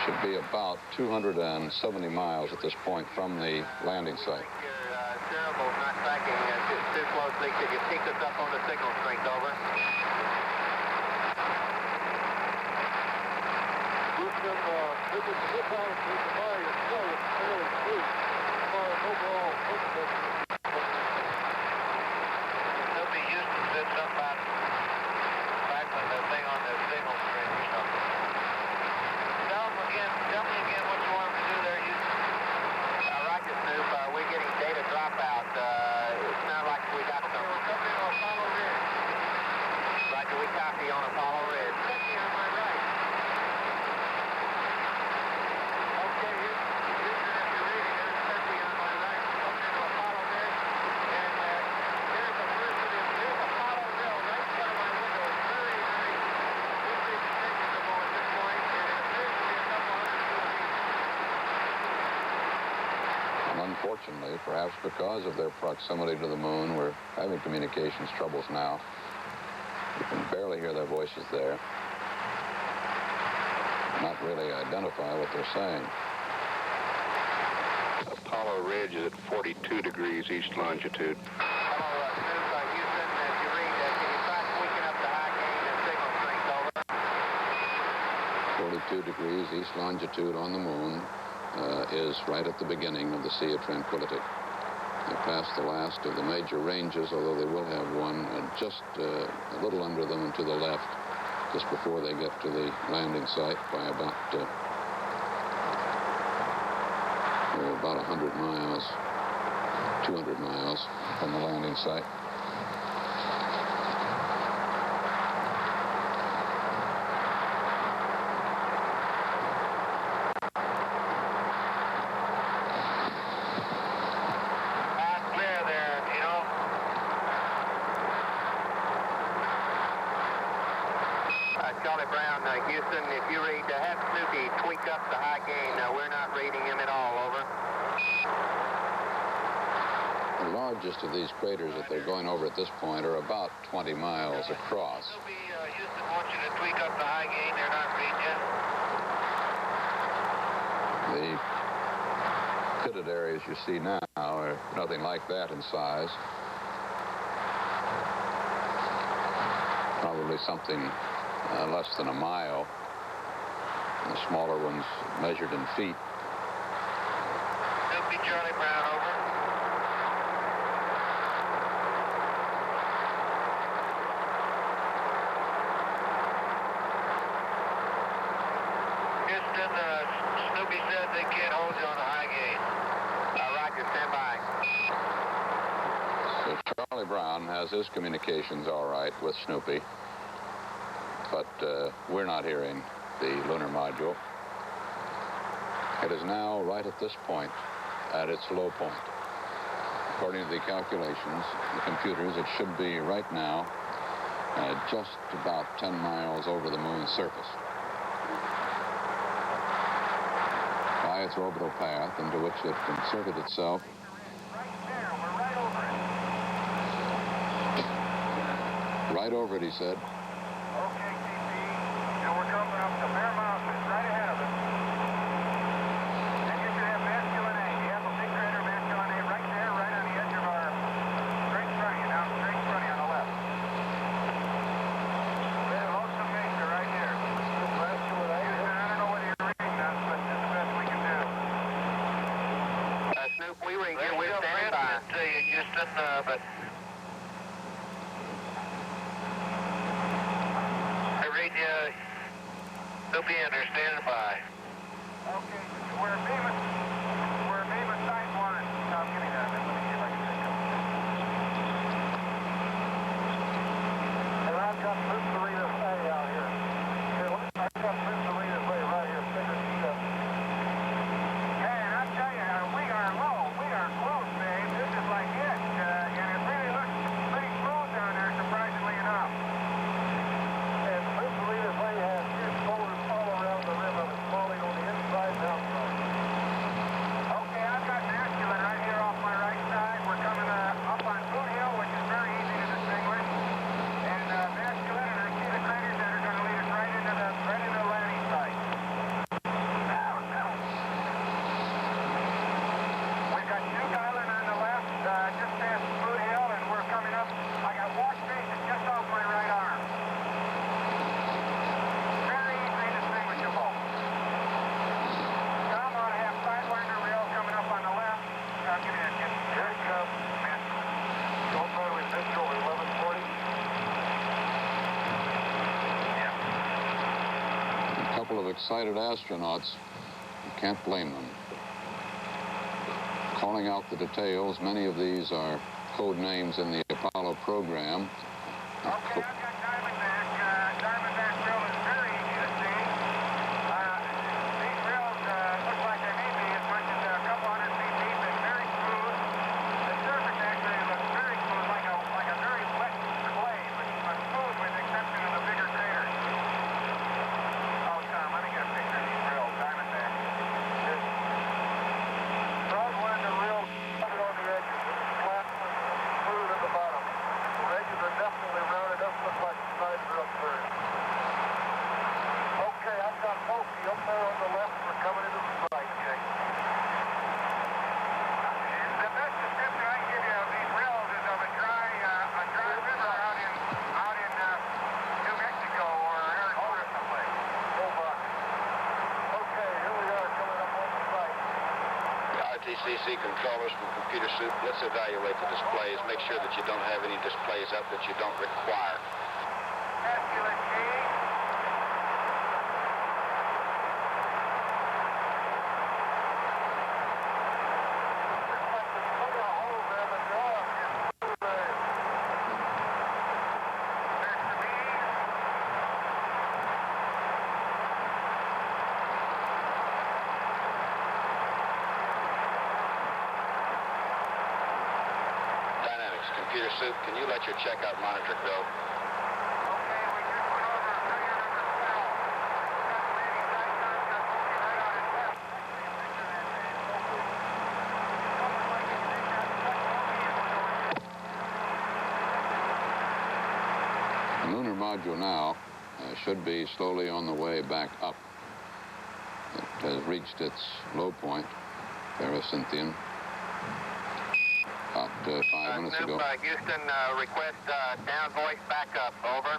should be about 270 miles at this point from the landing site. Cerebel's not tracking too closely. Could you pick us up on the signal strength? Over. Houston, this is the policy. The volume is still fairly sweet as far as overall footprint. Snoopy, Houston said something about tracking the thing on the signal strength or something. Tell me again what you want to do there, Houston. Roger, Snoop. We're getting data dropout. It's not like we got some. We're coming on Apollo Ridge. Roger, we copy on Apollo Ridge. Checking on my right. Okay, Houston, if you're reading, there's Snoopy on my right. Coming to Apollo Ridge. And here's the first of them. Here's Apollo Hill right in front of my window. It's very, very indistinguishable at this point. And it appears to be a couple hundred feet. Unfortunately, perhaps because of their proximity to the moon, we're having communications troubles now. You can barely hear their voices there. Not really identify what they're saying. Apollo Ridge is at 42 degrees east longitude. Hello, Snoop. Houston, if you read, can you try tweaking up the high gain and signal strength? Over. 42 degrees east longitude on the moon. Is right at the beginning of the Sea of Tranquility. They passed the last of the major ranges, although they will have one just a little under them and to the left, just before they get to the landing site by about 100 miles, 200 miles from the landing site. Houston, if you read, have Snoopy tweak up the high gain. We're not reading him at all. Over. The largest of these craters that they're going over at this point are about 20 miles across. Snoopy, Houston wants you to tweak up the high gain. They're not reading The yet. pitted areas you see now are nothing like that in size. Probably something less than a mile. The smaller ones measured in feet. Snoopy, Charlie Brown, over. Houston, Snoopy says they can't hold you on a high gain. Roger, stand by. So Charlie Brown has his communications all right with Snoopy. But we're not hearing the lunar module. It is now right at this point, at its low point. According to the calculations, the computers, it should be right now just about 10 miles over the moon's surface. By its orbital path into which it inserted itself. Right there, we're right over it. Right over it, he said. Okay, TP. And we're coming up to Bear Mountain, right ahead of us. And you should have masculine A. You have a big crater masculine A right there, right on the edge of our straight front of you, now straight front of you on the left. We have Lonesome Mesa right here. Masculine A. Houston, I don't know whether you're reading us, but this is the best we can do. Snoop, we read you. We're standing by. To you, Houston, but... Snoopy, standing by. Okay, we're beaming side one. No, I'm getting that. Let me see if I can pick up. And I've got Bruce Arenas A out here. I've got Bruce Arenas A right here. Figure sheet up. Yeah, and I tell you, we are low. We are close, babe. This is like it. And it really looks pretty smooth down there, surprisingly enough. And Bruce Arenas A has huge boulders all around the rim of it, falling on the inside and outside. excited astronauts. You can't blame them. Calling out the details, many of these are code names in the Apollo program. Okay, I've got Diamondback. Diamondback drill is very easy to see. These drills look like they may be as much as a couple hundred feet deep and very smooth. The surface actually looks very smooth, like a very wet clay, but smooth with the exception of the bigger craters. Oh, Tom, let me get a picture of these drills. Diamondback. Front one, the real rounded on the edges. Flat, smooth at the bottom. The edges are definitely rounded. Doesn't look like the sides are upturned. Okay, I've got Pokey up there on the left. We're coming into the right, Jake. The best description I can give you of these drills is of a dry river out in New Mexico or Arizona someplace. Okay, here we are coming up on the right. RTCC controllers from Computer Soup, let's evaluate the displays. Make sure that you don't have any displays up that you don't require. Masculine G. Dynamics, Computer Soup, can you let your checkout monitor go? Okay, we just went over failure number 12. Calculating right on his left. The lunar module now should be slowly on the way back up. It has reached its low point, Paracynthian, about 5 minutes ago. Houston, request down voice backup. Over.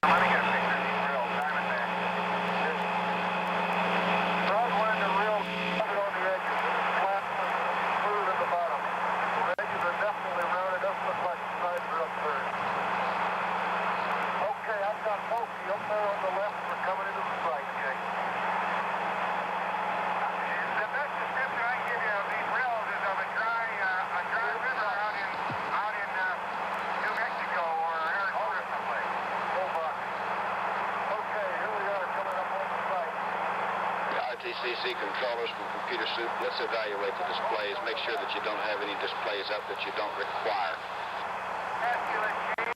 Let me get a picture of these drills. Diamondback. Front one, the real rounded on the edges. Flat, smooth at the bottom. The edges are definitely rounded. Doesn't look like the sides are upturned. Okay, I've got Pokey up there on the left. We're coming into the right, Jake. The best description I can give you of these drills is of a dry river out in New Mexico or Arizona someplace. Okay, here we are coming up on the right. RTCC controllers from Computer Soup, let's evaluate the displays. Make sure that you don't have any displays up that you don't require. Masculine G.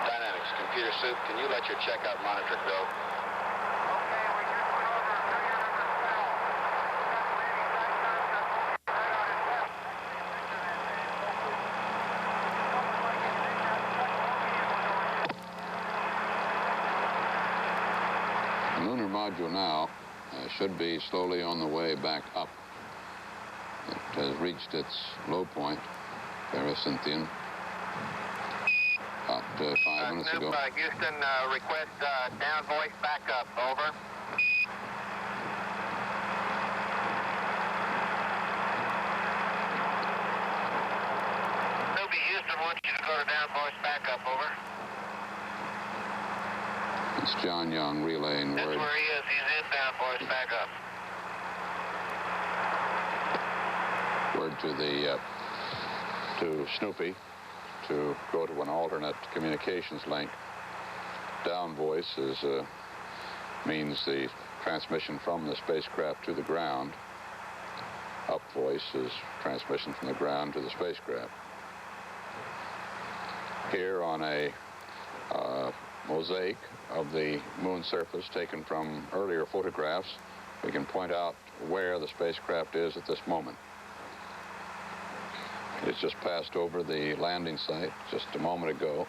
Dynamics, Computer Soup, can you let your checkout monitor go? Okay, we just went over failure number 12. Calculating right on his left. The lunar module now should be slowly on the way back up. It has reached its low point, Paracynthian, about 5 minutes ago. Houston, request down voice backup. Over. Snoopy, Houston wants you to go to down voice backup. Over. It's John Young relaying That's word. where he is. He's in down voice backup. Word to Snoopy to go to an alternate communications link. Down voice means the transmission from the spacecraft to the ground. Up voice is transmission from the ground to the spacecraft. Here on a mosaic of the moon surface taken from earlier photographs, we can point out where the spacecraft is at this moment. It's just passed over the landing site just a moment ago.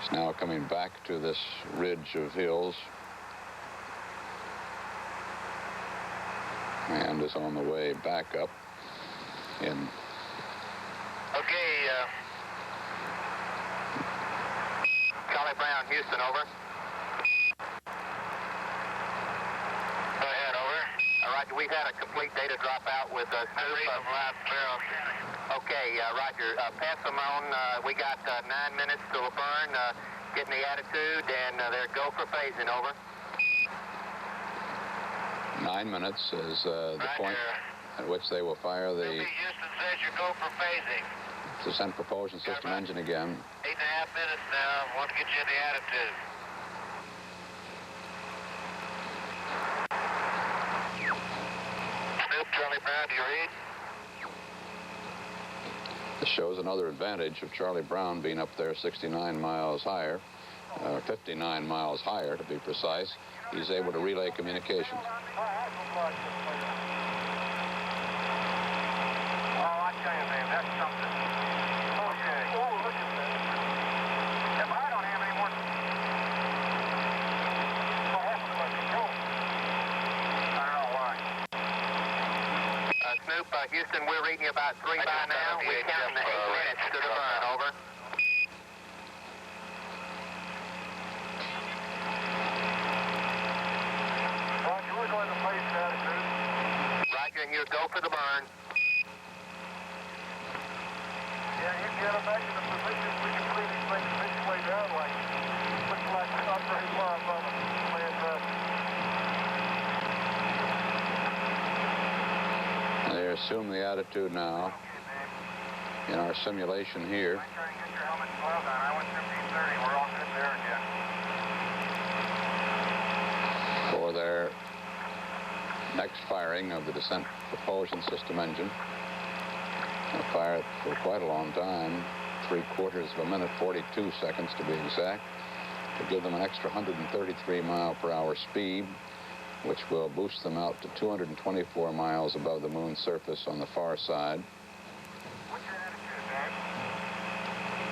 He's now coming back to this ridge of hills and is on the way back up in. Okay, Charlie Brown, Houston, over. Go ahead, over. All right, we've had a complete data dropout with Snoop. Okay, Roger. Pass them on. We got 9 minutes to burn, getting the attitude, and they're go for phasing, over. 9 minutes is the point at which they will fire the Houston says you go for phasing. descent propulsion system engine again. 8.5 minutes now. Want to get you in the attitude. Snoop, Charlie Brown, do you read? This shows another advantage of Charlie Brown being up there 69 miles higher, 59 miles higher to be precise. He's able to relay communications. Oh, I tell you, man, that's something. Okay. Oh, look at that. If I don't have any more. What happened to my control? I don't know why. Snoop, Houston, we're reading you about 3 by now. We're counting the 8 minutes to the burn, over. Roger, we're going to place attitude. Roger, and you go for the burn. Yeah, you can imagine the position. We can see these things pitch way down like, looks like they're not very far above us. They assume the attitude now in our simulation here. I'm trying to get your helmet and gloves on. I went 1530. We're all good there again. For their next firing of the descent propulsion system engine. They'll fire it for quite a long time, 3/4 of a minute, 42 seconds to be exact, to give them an extra 133 mile per hour speed, which will boost them out to 224 miles above the moon's surface on the far side. What's your attitude, Dave?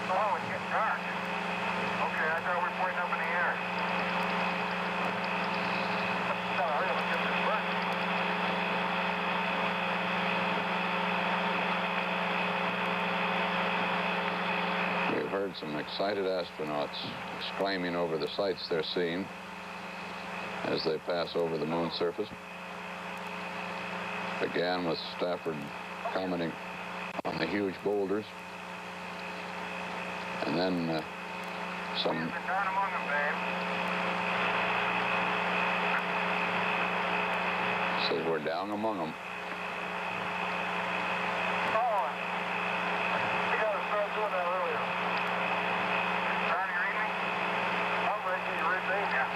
Oh, it's getting dark. Okay, I thought we were pointing up in the air. Hurry up, let's get this burn. We've heard some excited astronauts exclaiming over the sights they're seeing as they pass over the moon's surface. Began with Stafford commenting on the huge boulders, and then some. We've been down among them, Dave. Says we're down among them. Oh, we got to start doing that earlier. Trying to read me? I'm ready. Can you read me? Yeah.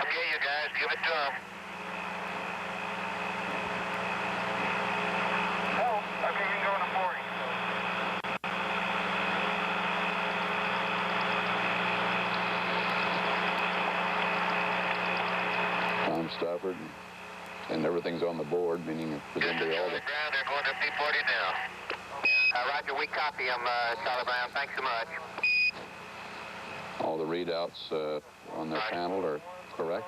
Okay, you guys, give it to them. Oh, okay, you can go into 40. Tom Stafford, and everything's on the board, meaning presumably all the. Ground, they're going to P40 now. Roger, we copy them, Charlie Brown. Thanks so much. All the readouts on their panel are correct.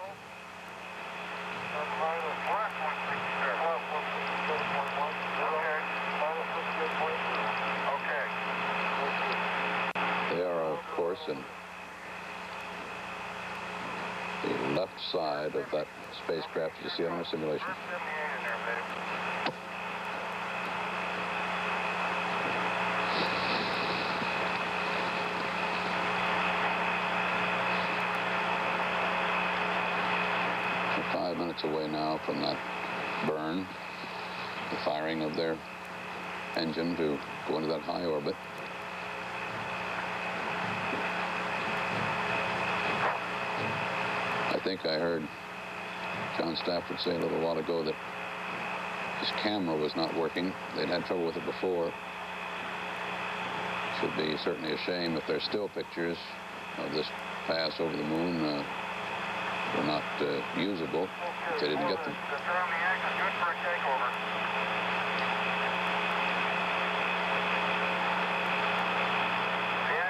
They are, of course, in the left side of that spacecraft you see on our simulation. 5 minutes away now from that burn, the firing of their engine to go into that high orbit. I think I heard John Stafford say a little while ago that his camera was not working. They'd had trouble with it before. Should be certainly a shame if there's still pictures of this pass over the moon were not usable. If they didn't get them. The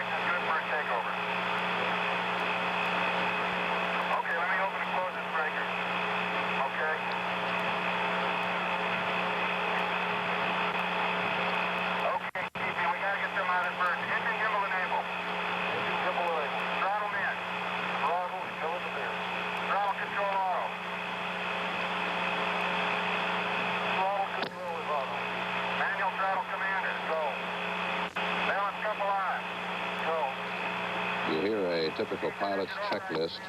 You hear a typical pilot's checklist.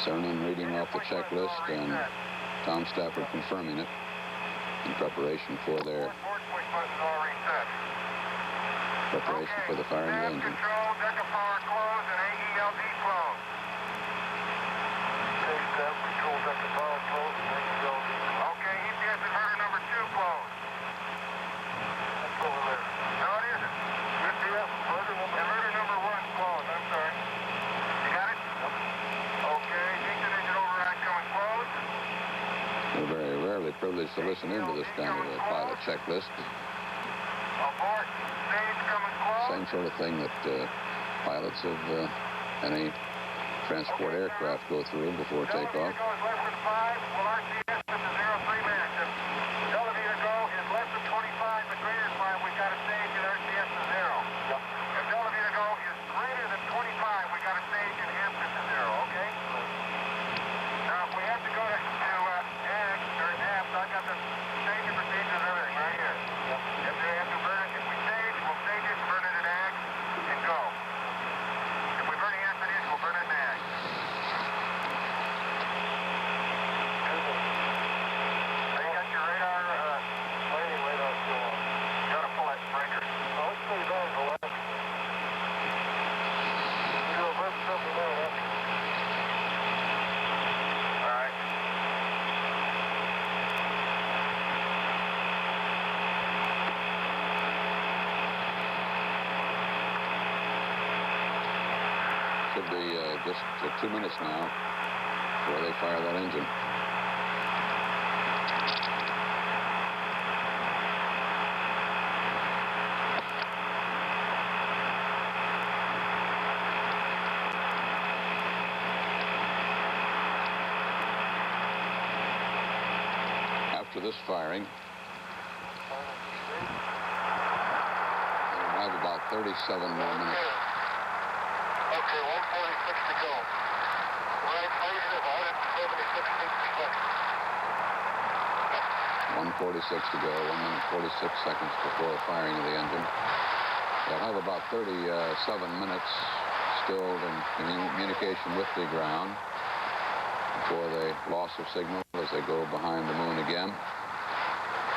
Cernan reading off the checklist and Tom Stafford confirming it in preparation for their firing of the engine. Control, deck of power closed, and AELD closed. Control, deck of power closed, and AELD. Okay, EPS inverter number 2 closed. That's over there. No, it isn't. EPS inverter number 1 closed. I'm sorry. You got it? Yep. Okay, engine override coming closed. We're very rarely privileged to listen into this kind of a pilot checklist. Abort. Stage coming closed. Same sort of thing that pilots of any transport aircraft go through before takeoff. Elevator go is less than 5. Well, RCS is a 03 minutes. If elevator go is less than 25 but greater than 5, we got a stage at RCS to 0. Yep. If elevator go is greater than 25, we got a stage in Hampton to 0, okay? Now, if we have to go to AG or APS, I got the stage and procedures and everything right here. Yep. If they have to burn it, if we stage, we'll stage it, burn it at AG, and go. If we burn the accident, we'll burn it in AG. You got your radar, landing radar still on. You gotta pull that breaker. Oh, let's put it on the left. You go left something there, that's all right. Should be just 2 minutes now before they fire that engine. After this firing, they'll have about 37 more minutes. Okay, 146 to go. Right phase of 176 feet per second. 1:46 to go, 1 minute 46 seconds before firing of the engine. They'll have about 37 minutes still in communication with the ground before the loss of signal as they go behind the moon again.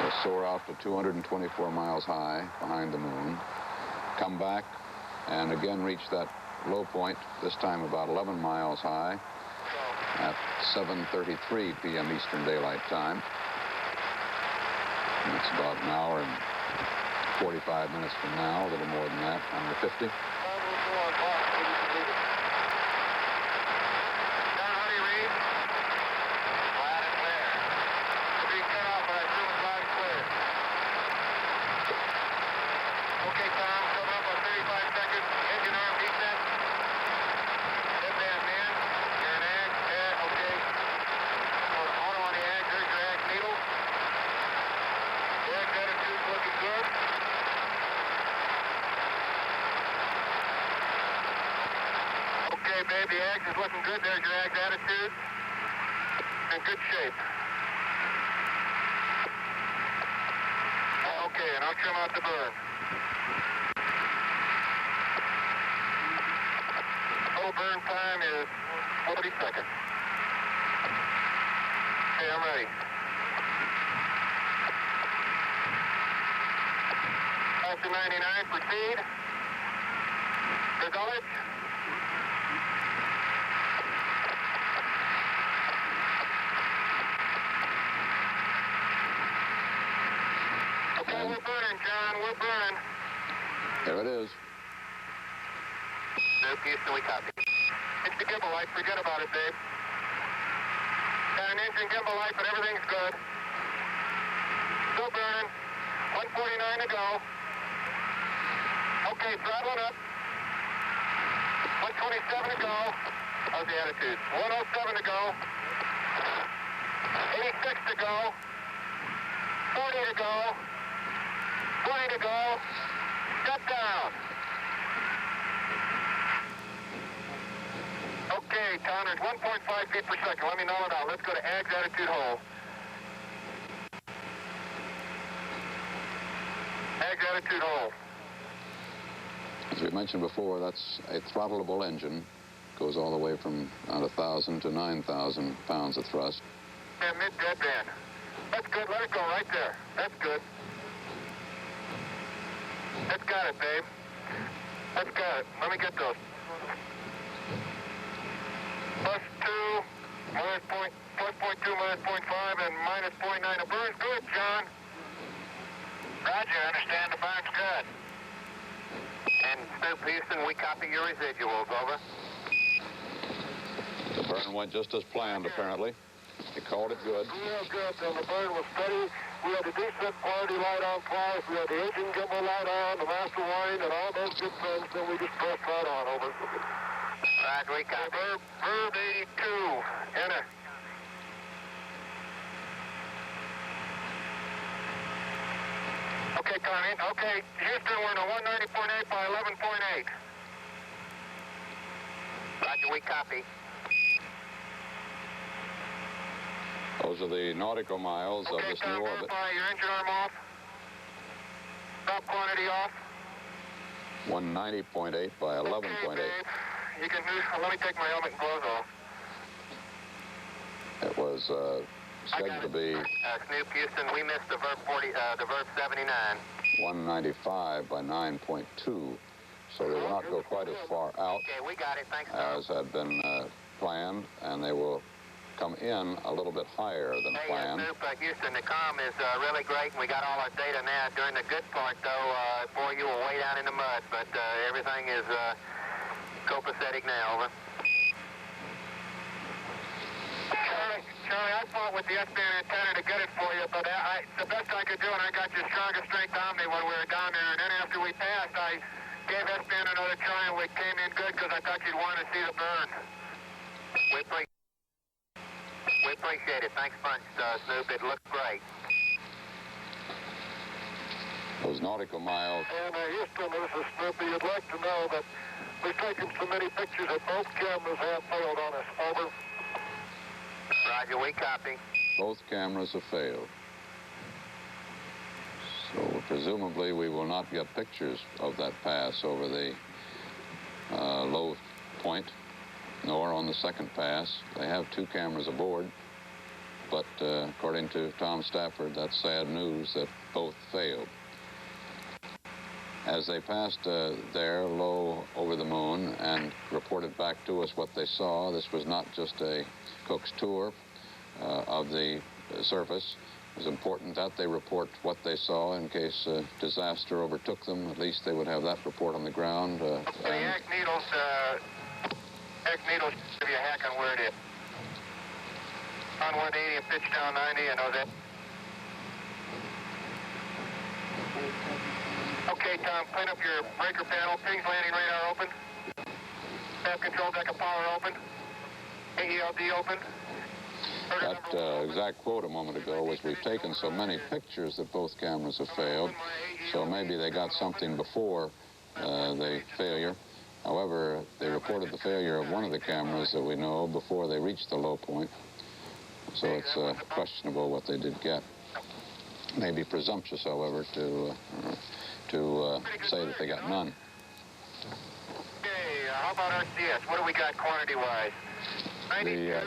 They'll soar out to 224 miles high behind the moon, come back, and again reach that low point, this time about 11 miles high at 7:33 p.m. Eastern Daylight Time. And it's about an hour and 45 minutes from now, a little more than that, hour 50. The AGS is looking good. There's your AGS attitude. In good shape. Okay, and I'll trim out the burn. Total burn time is 40 seconds. Okay, I'm ready. Up to 99, proceed. Result. We're burning, John. We're burning. There it is. Nope, Houston, we copy. It's the gimbal light. Forget about it, babe. Got an engine gimbal light, but everything's good. Still burning. 149 to go. Okay, throttling up. 127 to go. How's the attitude? 107 to go. 86 to go. 40 to go. 20 to go. Step down. Okay, Tom, there's 1.5 feet per second. Let me know it out. Let's go to AGS attitude hole. AGS attitude hole. As we mentioned before, that's a throttleable engine. Goes all the way from about 1,000 to 9,000 pounds of thrust. Yeah, mid-deadband. That's good. Let it go right there. That's good. That's got it, babe. That's got it. Let me get those. +2, +0.2, -0.5, and -0.9. The burn's good, John. Roger, understand the burn's good. And Snoop Houston, we copy your residuals, over. The burn went just as planned, apparently. They called it good. Real good, and the burn was steady. We had the decent quality light on twice. We had the engine gimbal light on, the master wind, and all those good things. Then we just pressed right on, over. Roger, we copy. Verb 82, enter. Okay, Connie. Okay, Houston, we're in a 190.8 by 11.8. Roger, we copy. Those are the nautical miles of this new orbit. Verify your engine arm off. Stop quantity off. 190.8 by 11.8. Okay, Dave. You can let me take my helmet and gloves off. It was scheduled to be Snoop Houston, we missed the verb 79. 195 by 9.2, so they will not go quite as far out Okay, we got it. Thanks, as had been planned, and they will come in a little bit higher than planned. Snoop, Houston, the comm is really great, and we got all our data now. During the good part, though, boy, you were way down in the mud, but everything is copacetic now, over. Charlie, I fought with the S-band antenna to get it for you, but it's the best I could do, and I got your strongest strength Omni when we were down there, and then after we passed, I gave S-band another try, and we came in good because I thought you'd want to see the burn. We appreciate it. Thanks much, Snoop. It looks great. Those nautical miles. And Houston, this is Snoopy. You'd like to know that we've taken so many pictures that both cameras have failed on us. Over. Roger, we copy. Both cameras have failed. So presumably we will not get pictures of that pass over the low point, nor on the second pass. They have two cameras aboard, but according to Tom Stafford, that's sad news that both failed. As they passed there low over the moon and reported back to us what they saw, this was not just a Cook's tour of the surface. It was important that they report what they saw in case disaster overtook them. At least they would have that report on the ground. The hack needles give you a hack on where it is. On 180 and pitch down 90, I know that. Okay, Tom, clean up your breaker panel. Pings landing radar open. Staff control deck of power open. AELD open. That exact quote a moment ago was, we've taken so many pictures that both cameras have failed, so maybe they got something before the failure. However, they reported the failure of one of the cameras that we know before they reached the low point, so it's questionable what they did get. Maybe presumptuous, however, to say that they got none. Okay, how about RCS? What do we got quantity-wise? The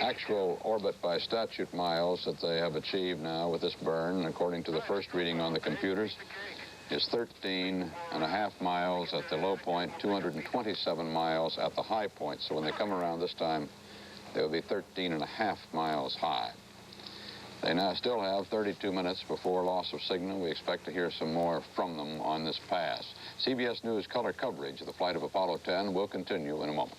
actual orbit by statute miles that they have achieved now with this burn, according to the first reading on the computers, is 13.5 miles at the low point, 227 miles at the high point. So when they come around this time, they will be 13.5 miles high. They now still have 32 minutes before loss of signal. We expect to hear some more from them on this pass. CBS News color coverage of the flight of Apollo 10 will continue in a moment.